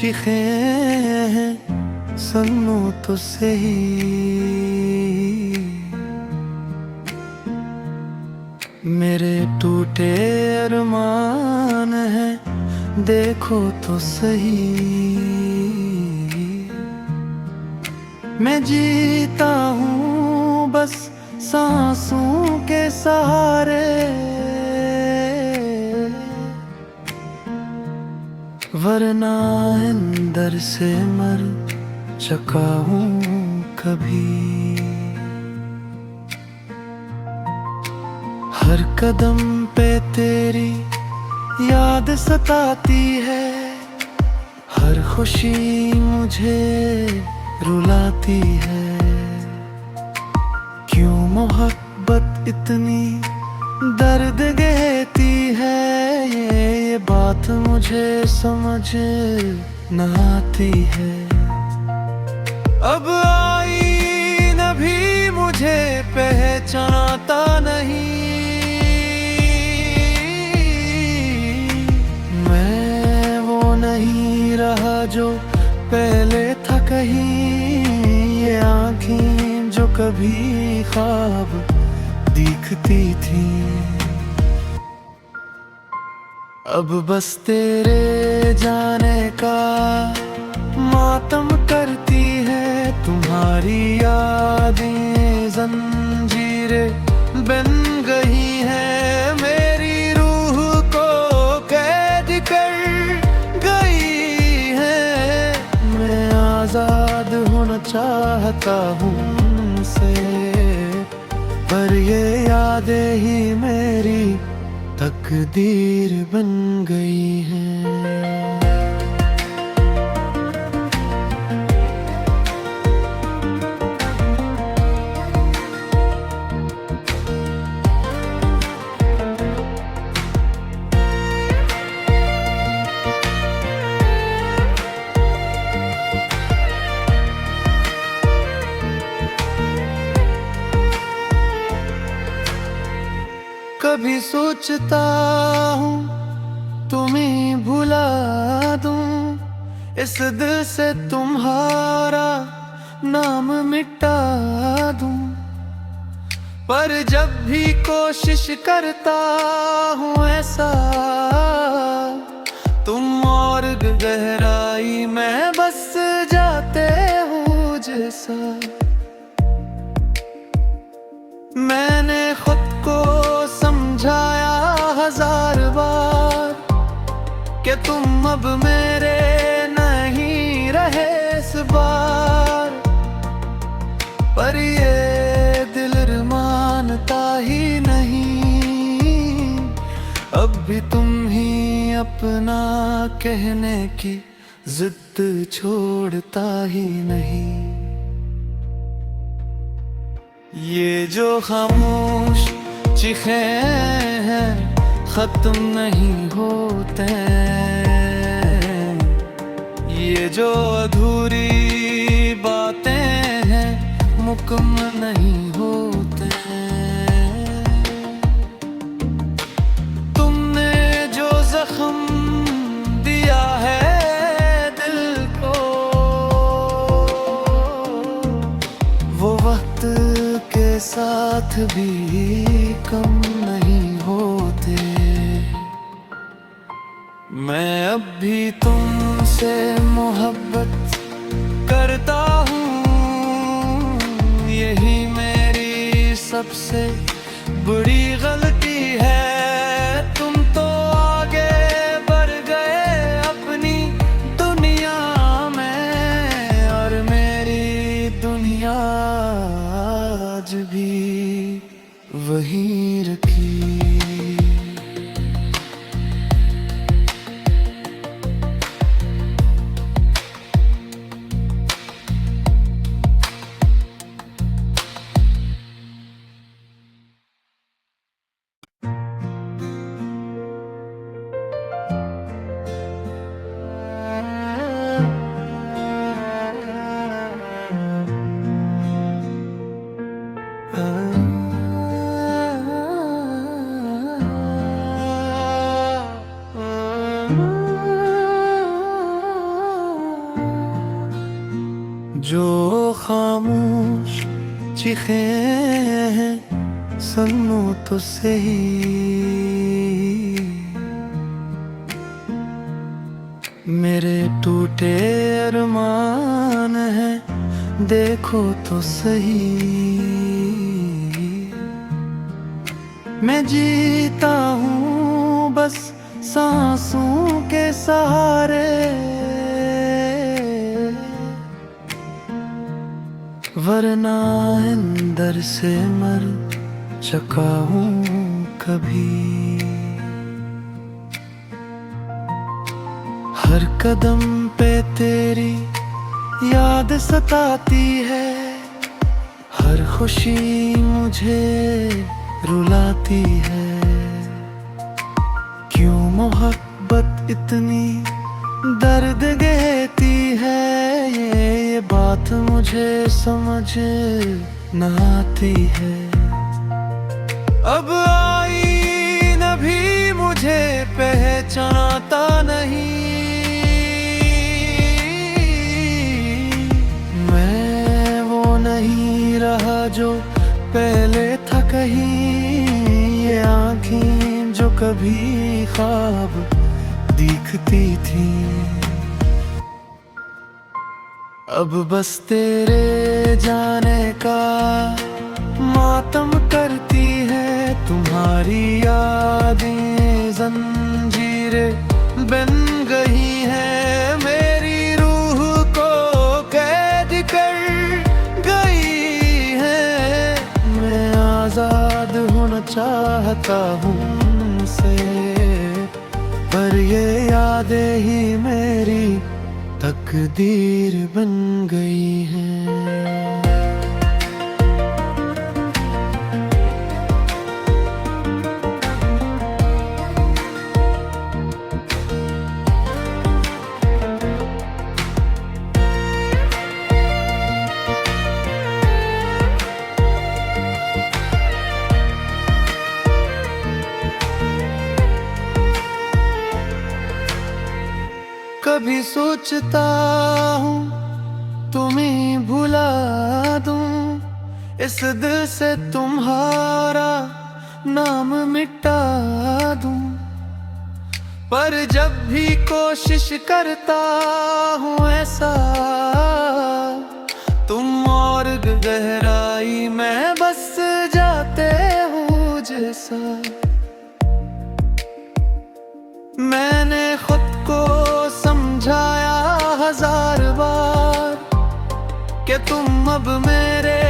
चीखें हैं सुनो तो सही। मेरे टूटे अरमान हैं देखो तो सही। मैं जीता हूँ बस सांसों के सहारे, वरना अंदर से मर चुका हूँ कभी। हर कदम पे तेरी याद सताती है, हर खुशी मुझे रुलाती है। क्यों मोहब्बत इतनी दर्द देती है, ये बात मुझे समझ न आती है। अब आईना भी मुझे पहचानता नहीं, मैं वो नहीं रहा जो पहले था कहीं। ये आँखें जो कभी ख्वाब दिखती थी, अब बस तेरे जाने का मातम करती है। तुम्हारी यादें जंजीरें बन गई हैं, मेरी रूह को कैद कर गई है। मैं आजाद होना चाहता हूँ उनसे, पर ये यादें ही मेरी तकदीर बन गई हैं। कभी सोचता हूँ तुम्हें भुला दूं, इस दिल से तुम्हारा नाम मिटा दूं। पर जब भी कोशिश करता हूँ ऐसा, तुम और गहराई में बस जाते हो जैसा। मैंने खुद को समझाया हजार बार कि तुम अब मेरे नहीं रहे इस बार, पर ये दिल मानता ही नहीं। अब भी तुम ही अपना कहने की जिद छोड़ता ही नहीं। ये जो खामोश चीखें हैं खत्म नहीं होते, ये जो अधूरी बातें हैं मुकम्मल नहीं होते। तुमने जो जख्म दिया है दिल को, वो वक्त के साथ भी कम नहीं होते। मैं अब भी तुमसे मोहब्बत करता हूँ, यही मेरी सबसे बड़ी गलती है। तुम तो आगे बढ़ गए अपनी दुनिया में, और मेरी दुनिया आज भी वहीं रखी। खामोश चीखें हैं, सुनो तो सही। मेरे टूटे अरमान हैं, देखो तो सही। मैं जीता हूँ बस सांसों के सहारे, वरना अंदर से मर चुका हूँ कभी। हर कदम पे तेरी याद सताती है, हर खुशी मुझे रुलाती है। क्यों मोहब्बत इतनी दर्द देती है, ये बात मुझे समझ न आती है। अब आईना भी मुझे पहचानता नहीं, मैं वो नहीं रहा जो पहले था कहीं। ये आँखें जो कभी ख्वाब दिखती थी, अब बस तेरे जाने का मातम करती है। तुम्हारी यादें जंजीरें बन गई हैं, मेरी रूह को कैद कर गई है। मैं आजाद होना चाहता हूँ उनसे, पर ये यादें ही मेरी तकदीर बन गई हैं। कभी सोचता हूँ तुम्हें भुला दूं, इस दिल से तुम्हारा नाम मिटा दूं। पर जब भी कोशिश करता हूँ ऐसा, तुम और गहराई में बस जाते हो जैसा। मैंने खुद को समझाया हजार बार कि तुम अब मेरे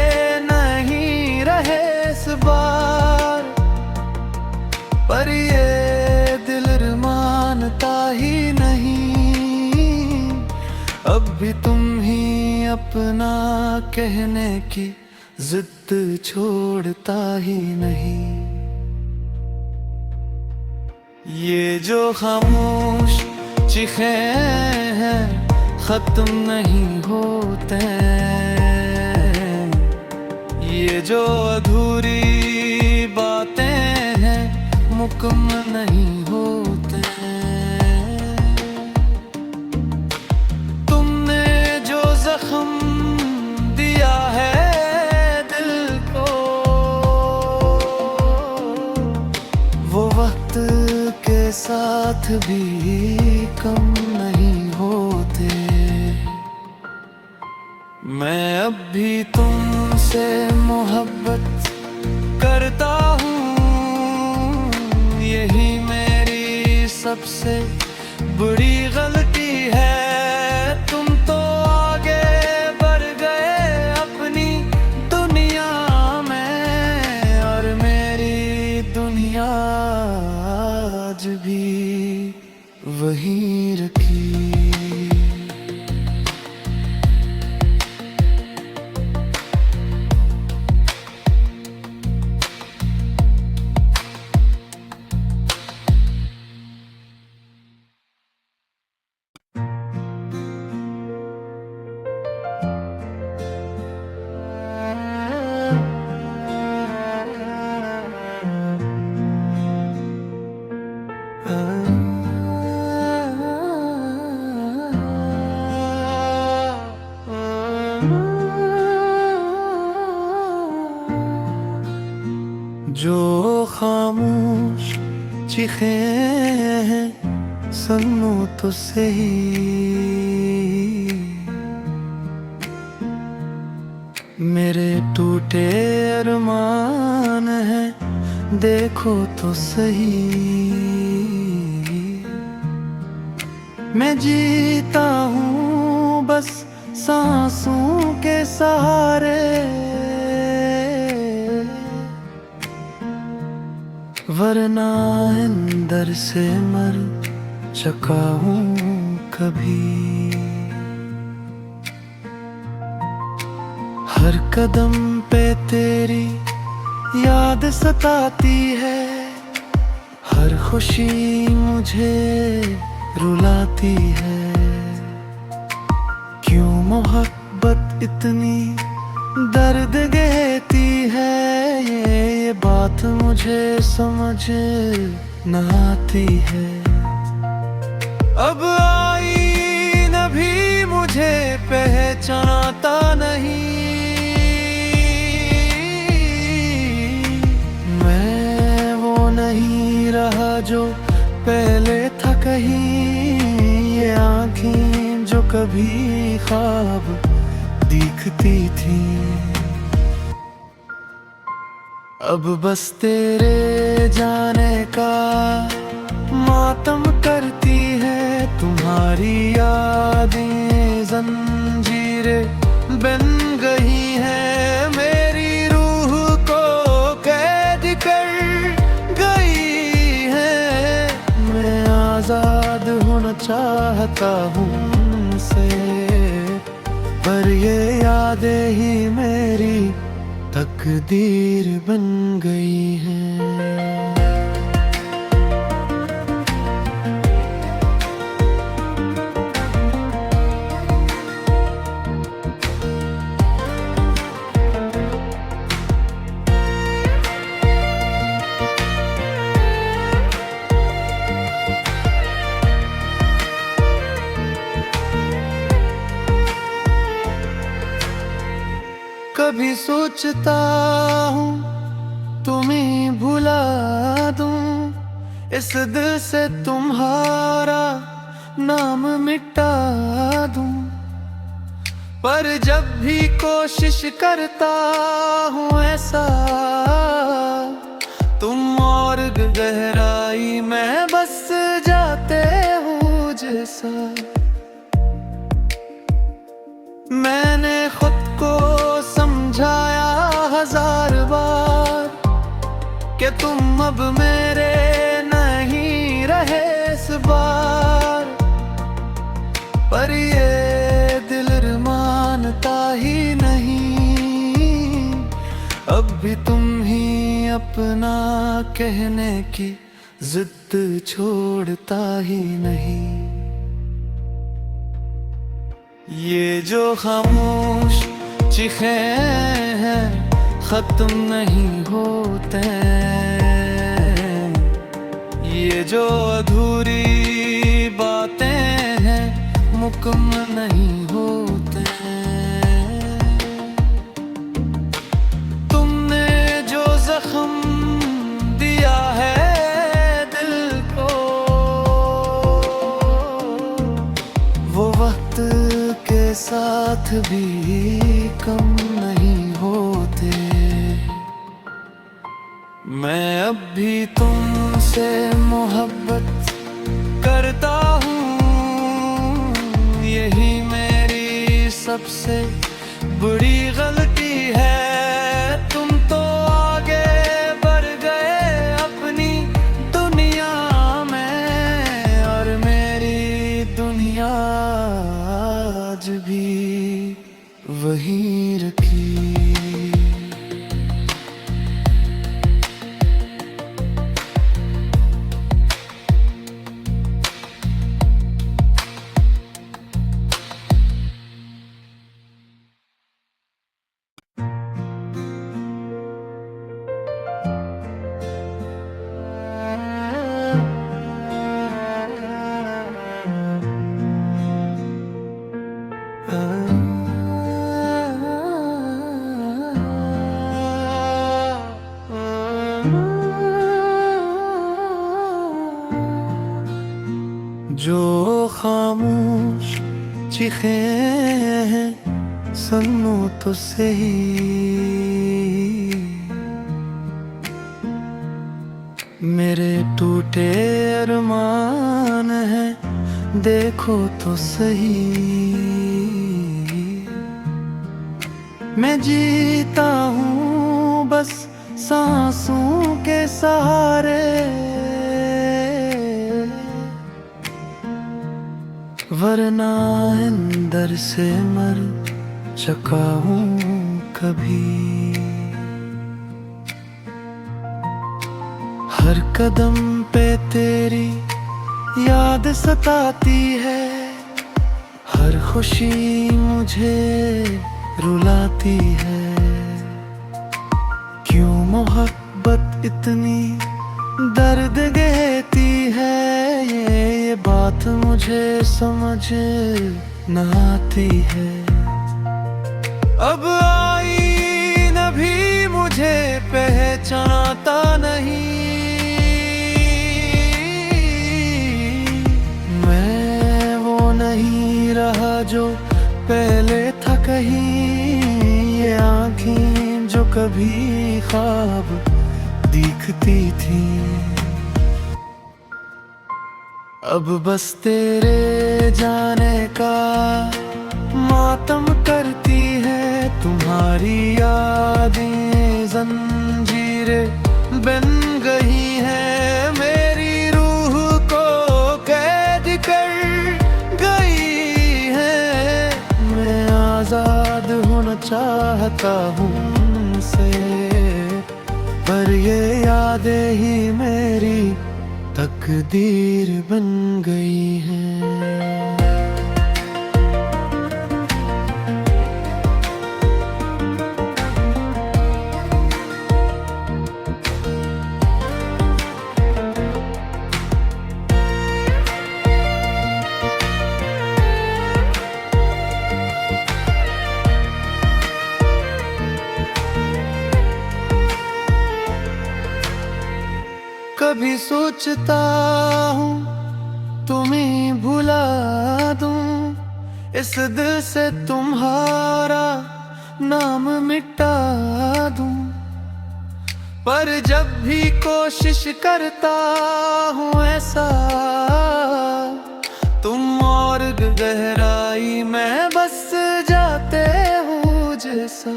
नहीं रहे इस बार, पर ये दिल मानता ही नहीं। अब भी तुम ही अपना कहने की जिद छोड़ता ही नहीं। ये जो खामोश चीखें हैं, खत्म नहीं होते। ये जो अधूरी बातें हैं, मुकम्मल नहीं होते। तुमने जो जख्म दिया है दिल को, वो वक्त के साथ भी कम नहीं होते। मैं अब भी तुमसे मोहब्बत करता हूँ, यही मेरी सबसे बड़ी गलती है। तुम तो आगे बढ़ गए अपनी दुनिया में, और मेरी दुनिया आज भी वहीं रखी। खामोश चीखें हैं, सुनो तो सही। मेरे टूटे अरमान हैं, देखो तो सही। मैं जीता हूँ बस सांसों के सहारे, वरना अंदर से मर चुका हूँ कभी। हर कदम पे तेरी याद सताती है, हर खुशी मुझे रुलाती है। क्यों मोहब्बत इतनी दर्द देती है, ये बात मुझे समझ न आती है। अब आईना भी मुझे पहचानता नहीं, मैं वो नहीं रहा जो पहले था कहीं। ये आँखें जो कभी ख्वाब दिखती थी, अब बस तेरे जाने का मातम करती है। तुम्हारी यादें जंजीरें बन गई हैं, मेरी रूह को कैद कर गई है। मैं आजाद होना चाहता हूँ उनसे, पर ये यादें ही मेरी तकदीर बन गई हैं। कभी सोचता हूँ तुम्हें भुला दूं, इस दिल से तुम्हारा नाम मिटा दूं। पर जब भी कोशिश करता हूँ ऐसा, तुम और गहराई में बस जाते हो जैसा। मैंने खुद को समझाया हजार बार कि तुम अब मेरे नहीं रहे इस बार, पर ये दिल मानता ही नहीं। अब भी तुम ही अपना कहने की जिद छोड़ता ही नहीं। ये जो खामोश चीखें हैं, खत्म नहीं होते। ये जो अधूरी बातें हैं, मुकम्मल नहीं होते। तुमने जो जख्म दिया है दिल को, वो वक्त के साथ भी कम नहीं होते। मैं अब भी तुमसे मोहब्बत करता हूँ, यही मेरी सबसे बड़ी गलती है। तुम तो आगे बढ़ गए अपनी दुनिया में, और मेरी दुनिया आज भी वहीं रखी। चीखे हैं, सुनो तो सही। मेरे टूटे अरमान हैं, देखो तो सही। मैं जीता हूँ बस सांसों के सहारे, वरना अंदर से मर चुका हूँ कभी। हर कदम पे तेरी याद सताती है, हर खुशी मुझे रुलाती है। क्यों मोहब्बत इतनी दर्द देती है, ये बात मुझे समझ न आती है। अब आईना भी मुझे पहचानता नहीं, मैं वो नहीं रहा जो पहले था कहीं। ये आँखें जो कभी ख्वाब दिखती थी, अब बस तेरे जाने का मातम करती है। तुम्हारी यादें जंजीरें बन गई हैं, मेरी रूह को कैद कर गई है। मैं आजाद होना चाहता हूँ उनसे, पर ये यादें ही मेरी तकदीर बन गई हैं। कभी सोचता हूँ तुम्हें भुला दूं, इस दिल से तुम्हारा नाम मिटा दूं। पर जब भी कोशिश करता हूँ ऐसा, तुम और गहराई में बस जाते हो जैसा।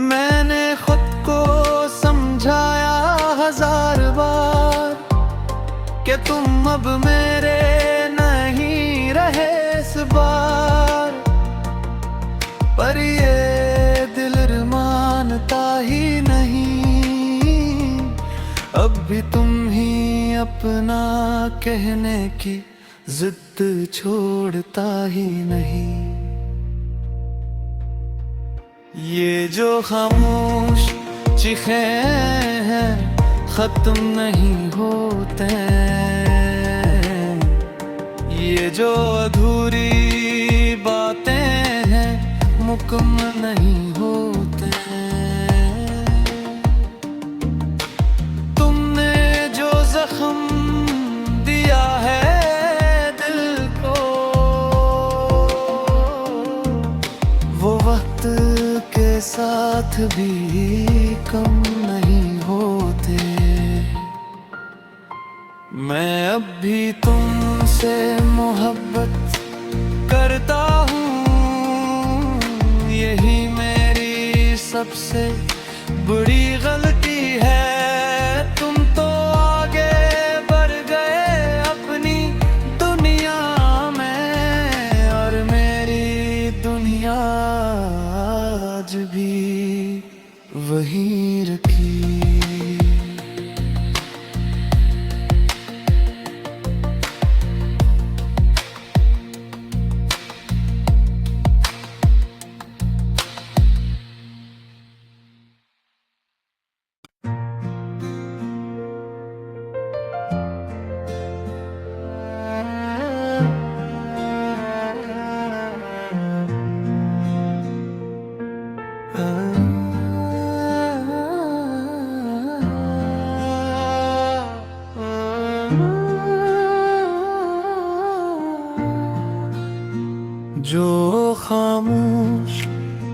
मैंने खुद को समझाया हजार बार कि तुम अब मेरे नहीं रहे इस बार, पर ये दिल मानता ही नहीं। अब भी तुम ही अपना कहने की जिद छोड़ता ही नहीं। ये जो खामोश चीखें हैं, खत्म नहीं होते। ये जो अधूरी बातें हैं, मुकम्मल नहीं होते। तुमने जो जख्म दिया है दिल को, वो वक्त के साथ भी कम नहीं होते। मैं अब भी तुमसे मोहब्बत करता हूँ, यही मेरी सबसे बड़ी गलती है। तुम तो आगे बढ़ गए अपनी दुनिया में, और मेरी दुनिया आज भी वहीं रखी।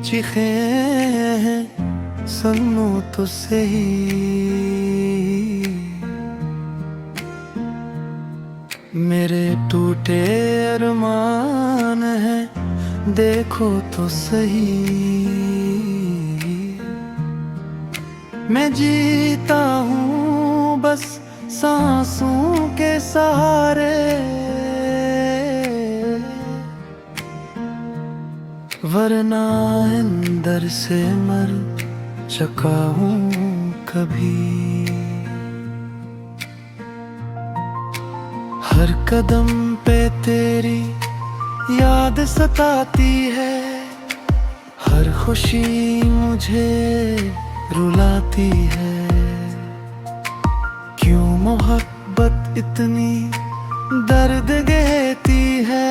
चीखें हैं, सुनो तो सही। मेरे टूटे अरमान हैं, देखो तो सही। मैं जीता हूँ बस सांसों के सहारे, वरना अंदर से मर चुका हूँ कभी। हर कदम पे तेरी याद सताती है, हर खुशी मुझे रुलाती है। क्यों मोहब्बत इतनी दर्द देती है,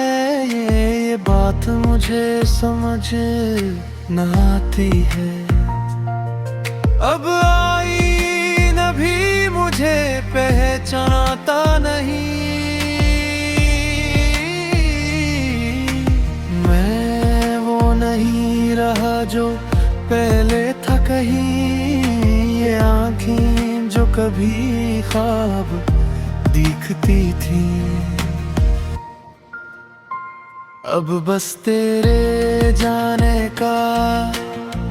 ये बात मुझे समझ न आती है। अब आईना भी मुझे पहचानता नहीं, मैं वो नहीं रहा जो पहले था कहीं। ये आँखें जो कभी ख्वाब दिखती थी, अब बस तेरे जाने का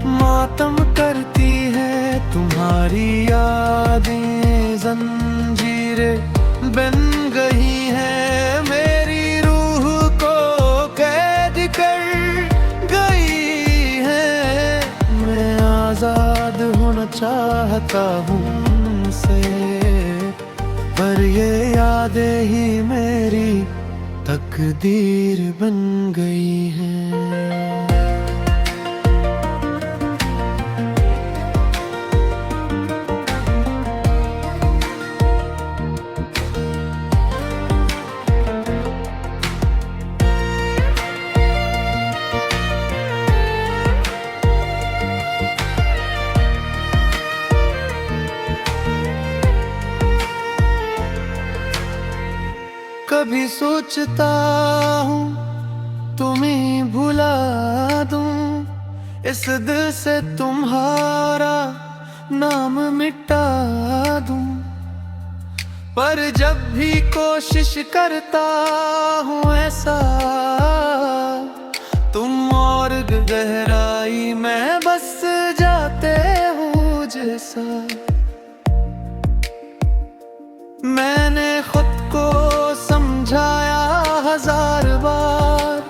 मातम करती है। तुम्हारी यादें जंजीरें बन गई हैं, मेरी रूह को कैद कर गई है। मैं आजाद होना चाहता हूँ उनसे, पर ये यादें ही मेरी तकदीर बन गई हैं। कभी सोचता हूँ तुम्हें भुला दूं, इस दिल से तुम्हारा नाम मिटा दूं। पर जब भी कोशिश करता हूँ ऐसा, तुम और गहराई में बस जाते हो जैसा। मैंने खुद को समझाया हजार बार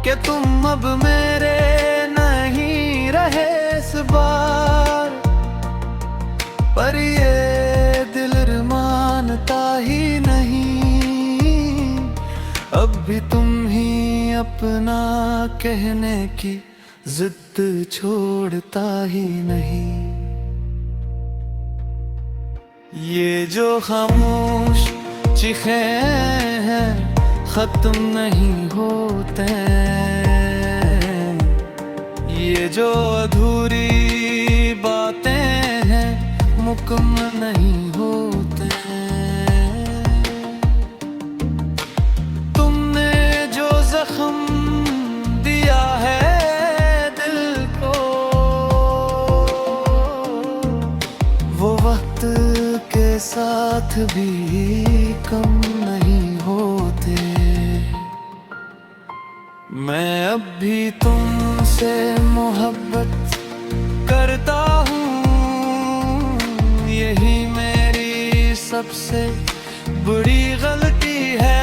कि तुम अब मेरे नहीं रहे इस बार, पर ये दिल मानता ही नहीं। अब भी तुम ही अपना कहने की जिद छोड़ता ही नहीं। ये जो खामोश चीखें हैं, खत्म नहीं होते। ये जो अधूरी बातें हैं, मुकम्मल नहीं होते। तुमने जो जख्म दिया है दिल को, वो वक्त के साथ भी कम नहीं होते। मैं अब भी तुमसे मोहब्बत करता हूँ, यही मेरी सबसे बड़ी गलती है।